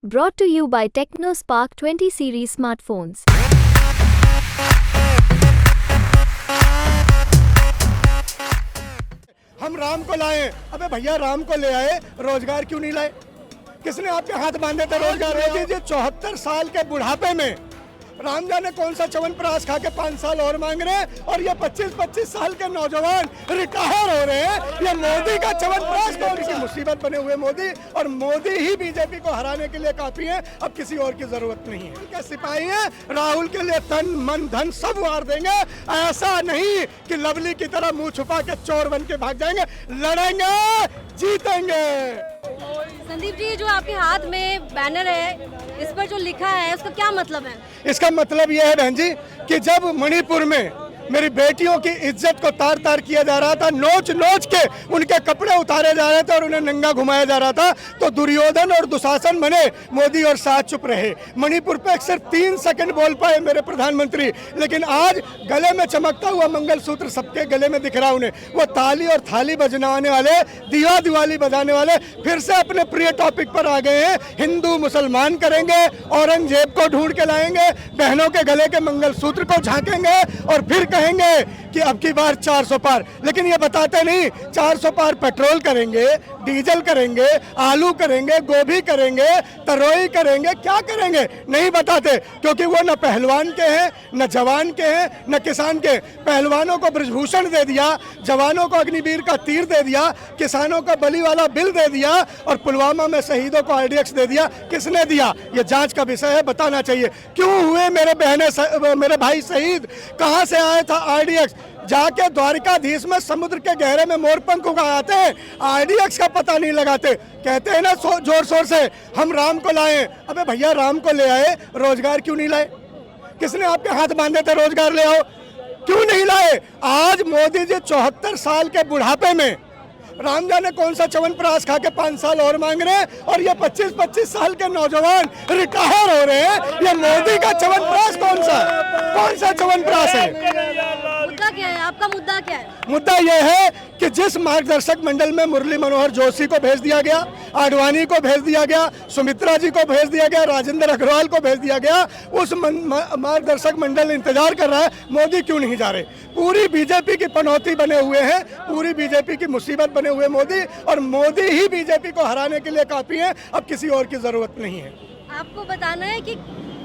Brought to you by TechnoSpark 20 series smartphones. हम राम को लाए। अबे भैया राम को ले आए, रोजगार क्यों नहीं लाए? किसने आपके हाथ बांधे थे रोजगार? 74 साल के बुढ़ापे में राम जाने कौन सा च्यवनप्राश खा के 5 साल और मांग रहे हैं, और ये 25-25 साल के नौजवान रिटायर हो रहे हैं। ये मोदी का च्यवनप्राश कौन सी मुसीबत बने हुए मोदी, और मोदी ही बीजेपी को हराने के लिए काफी है, अब किसी और की जरूरत नहीं है। क्या सिपाही हैं? राहुल के लिए तन मन धन सब वार देंगे। ऐसा नहीं कि लवली की तरह मुंह छुपा के चोर बन के भाग जाएंगे, लड़ेंगे, जीतेंगे। संदीप जी, जो आपके हाथ में बैनर है, इस पर जो लिखा है उसका क्या मतलब है? इसका मतलब यह है बहन जी कि जब मणिपुर में मेरी बेटियों की इज्जत को तार तार किया जा रहा था, नोच नोच के उनके कपड़े उतारे जा रहे थे और उन्हें नंगा घुमाया जा रहा था, तो दुर्योधन और दुशासन बने, मोदी और साथ चुप रहे। मणिपुर पे सिर्फ 3 सेकंड बोल पाए मेरे प्रधानमंत्री, लेकिन आज गले में चमकता हुआ मंगलसूत्र सबके गले में दिख रहा उन्हें। वो ताली और थाली बजवाने वाले, दिया दिवाली बजाने वाले फिर से अपने प्रिय टॉपिक पर आ गए हैं। हिंदू मुसलमान करेंगे, औरंगजेब को ढूंढ के लाएंगे, बहनों के गले के मंगलसूत्र को झांकेंगे और फिर कहेंगे कि अब की बार 400 पार। लेकिन ये बताते नहीं 400 पार पेट्रोल करेंगे, डीजल करेंगे, आलू करेंगे, गोभी करेंगे, तरोई करेंगे, क्या करेंगे नहीं बताते, क्योंकि वो न पहलवान के हैं, न जवान के हैं, न किसान के। पहलवानों को ब्रजभूषण दे दिया, जवानों को अग्निवीर का तीर दे दिया, किसानों का बली वाला बिल दे दिया, और पुलवामा में शहीदों को आरडीएक्स दे दिया। किसने दिया? ये जांच का विषय है, बताना चाहिए। क्यों हुए मेरे भाई शहीद? कहां से आया था आरडीएक्स? जाके द्वारिकाधीश में समुद्र के गहरे में मोरपंख उगाते हैं, आरडीएक्स का पता नहीं लगाते। कहते हैं ना जोर शोर से हम राम को लाए। अबे भैया राम को ले आए, रोजगार क्यों नहीं लाए? किसने आपके हाथ बांधे थे रोजगार ले आओ? क्यों नहीं लाए? आज मोदी जी 74 साल के बुढ़ापे में राम जाने कौन सा च्यवनप्राश खा के 5 साल और मांग रहे हैं, और ये 25-25 साल के नौजवान रिटायर हो रहे हैं। ये मोदी का च्यवनप्राश कौन सा च्यवनप्राश है? मुद्दा क्या है? आपका मुद्दा क्या है? मुद्दा यह है कि जिस मार्गदर्शक मंडल में मुरली मनोहर जोशी को भेज दिया गया, आडवाणी को भेज दिया गया, सुमित्रा जी को भेज दिया गया, राजेंद्र अग्रवाल को भेज दिया गया, उस मार्गदर्शक मंडल इंतजार कर रहा है। मोदी क्यों नहीं जा रहे? पूरी बीजेपी की पनौती बने हुए हैं, पूरी बीजेपी की मुसीबत बने हुए मोदी, और मोदी ही बीजेपी को हराने के लिए काफी है, अब किसी और की जरूरत नहीं है। आपको बताना है कि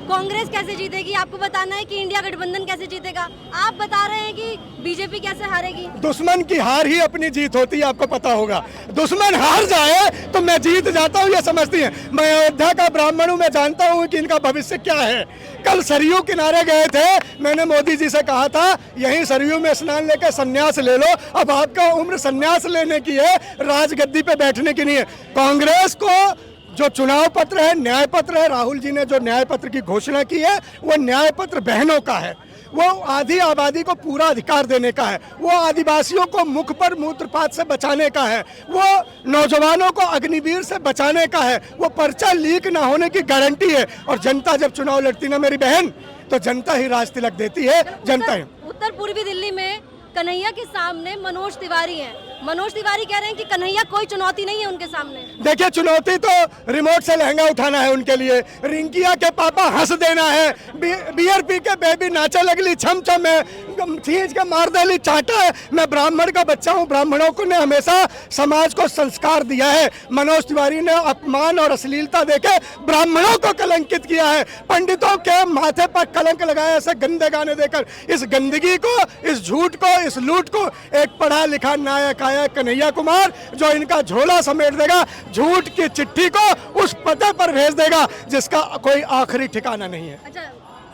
कांग्रेस कैसे जीतेगी, आपको बताना है कि इंडिया गठबंधन कैसे जीतेगा, आप बता रहे हैं कि बीजेपी कैसे हारेगी। दुश्मन की हार ही अपनी जीत होती है, आपको पता होगा। दुश्मन हार जाए तो मैं जीत जाता हूँ, ये समझती हैं। मैं अयोध्या का ब्राह्मण हूँ, मैं जानता हूँ कि इनका भविष्य क्या है। कल सरयू किनारे गए थे, मैंने मोदी जी से कहा था यहीं सरयू में स्नान लेकर संन्यास ले लो। अब आपका उम्र संन्यास लेने की है, राजगद्दी पे बैठने की नहीं है। कांग्रेस को जो चुनाव पत्र है, न्याय पत्र है, राहुल जी ने जो न्याय पत्र की घोषणा की है, वो न्याय पत्र बहनों का है। वो आधी आबादी को पूरा अधिकार देने का है, वो आदिवासियों को मुख पर मूत्रपात से बचाने का है, वो नौजवानों को अग्निवीर से बचाने का है, वो पर्चा लीक ना होने की गारंटी है। और जनता जब चुनाव लड़ती ना मेरी बहन, तो जनता ही राज तिलक देती है, जनता ही। उत्तर पूर्वी दिल्ली में कन्हैया के सामने मनोज तिवारी हैं। मनोज तिवारी कह रहे हैं कि कन्हैया कोई चुनौती नहीं है उनके सामने। देखिए, चुनौती तो रिमोट से लहंगा उठाना है उनके लिए, रिंकिया के पापा हंस देना है, बियर पी के बेबी नाचे लगली छम छम है, खींच के मार देली चाटा है। मैं ब्राह्मण का बच्चा हूँ, ब्राह्मणों को ने हमेशा समाज को संस्कार दिया है। मनोज तिवारी ने अपमान और अश्लीलता देके ब्राह्मणों को कलंकित किया है, पंडितों के माथे पर कलंक लगाया ऐसे गंदे गाने देकर। इस गंदगी को, इस झूठ को, इस लूट को एक पढ़ा लिखा नायक आया कन्हैया कुमार, जो इनका झोला समेट देगा, झूठ की चिट्ठी को उस पते पर भेज देगा जिसका कोई आखिरी ठिकाना नहीं है। अच्छा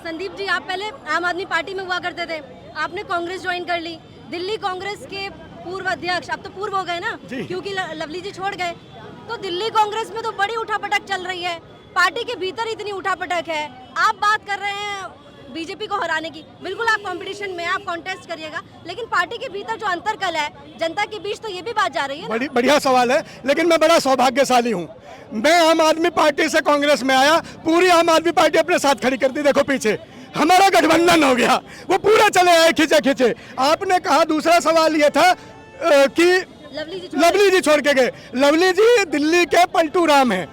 संदीप जी, आप पहले आम आदमी पार्टी में हुआ करते थे, आपने कांग्रेस ज्वाइन कर ली। दिल्ली कांग्रेस के पूर्व अध्यक्ष, अब तो पूर्व हो गए ना, क्योंकि लवली जी छोड़ गए, तो दिल्ली कांग्रेस में तो बड़ी उठापटक चल रही है, पार्टी के भीतर इतनी उठापटक है। आप बात कर रहे हैं बीजेपी को हराने की, बिल्कुल आप कंपटीशन में, आप कॉन्टेस्ट करिएगा, लेकिन पार्टी के भीतर जो अंतरकल है जनता के बीच, तो ये भी बात जा रही है। बढ़िया सवाल है, लेकिन मैं बड़ा सौभाग्यशाली हूँ। मैं आम आदमी पार्टी से कांग्रेस में आया, पूरी आम आदमी पार्टी अपने साथ खड़ी कर दी। देखो पीछे हमारा गठबंधन हो गया, वो पूरा चले आए खींचे खींचे। आपने कहा, दूसरा सवाल ये था कि लवली जी छोड़ के गए। लवली जी दिल्ली के पलटू राम हैं,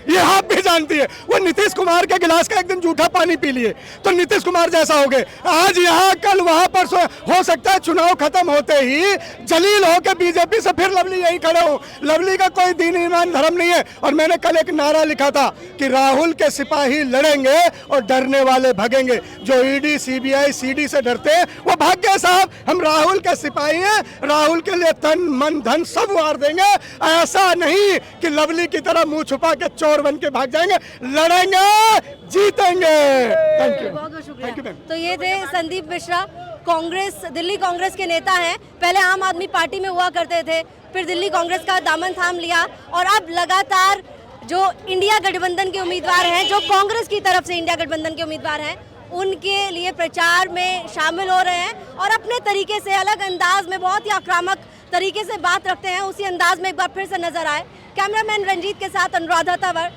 ये आप भी जानती है। वो नीतीश कुमार के गिलास का एक दिन जूठा पानी पी लिए तो नीतीश कुमार जैसा हो गए, आज यहाँ कल वहां पर हो सकता है चुनाव खत्म होते ही जलील हो के बीजेपी से फिर लवली यहीं खड़े हो। लवली का कोई दीन ईमान धर्म नहीं है। और मैंने कल एक नारा लिखा था कि राहुल के सिपाही लड़ेंगे और डरने वाले भागेंगे। जो ईडी सीबीआई सीडी से डरते हैं वो भाग गए साहब। हम राहुल के सिपाही हैं, राहुल के लिए तन मन धन सब वार देंगे। ऐसा नहीं कि लवली की तरह मुंह छुपा के चोर बन के भाग जाएंगे, लड़ेंगे, जीतेंगे। थैंक यू, बहुत बहुत शुक्रिया। Thank you ma'am. तो ये थे संदीप मिश्रा, कांग्रेस, दिल्ली कांग्रेस के नेता हैं। पहले आम आदमी पार्टी में हुआ करते थे, फिर दिल्ली कांग्रेस का दामन थाम लिया और अब लगातार जो इंडिया गठबंधन के उम्मीदवार हैं, जो कांग्रेस की तरफ से इंडिया गठबंधन के उम्मीदवार हैं, उनके लिए प्रचार में शामिल हो रहे हैं और अपने तरीके से अलग अंदाज में बहुत ही आक्रामक तरीके से बात रखते हैं। उसी अंदाज में एक बार फिर से नजर आए। कैमरामैन रंजीत के साथ अनुराधा तंवर।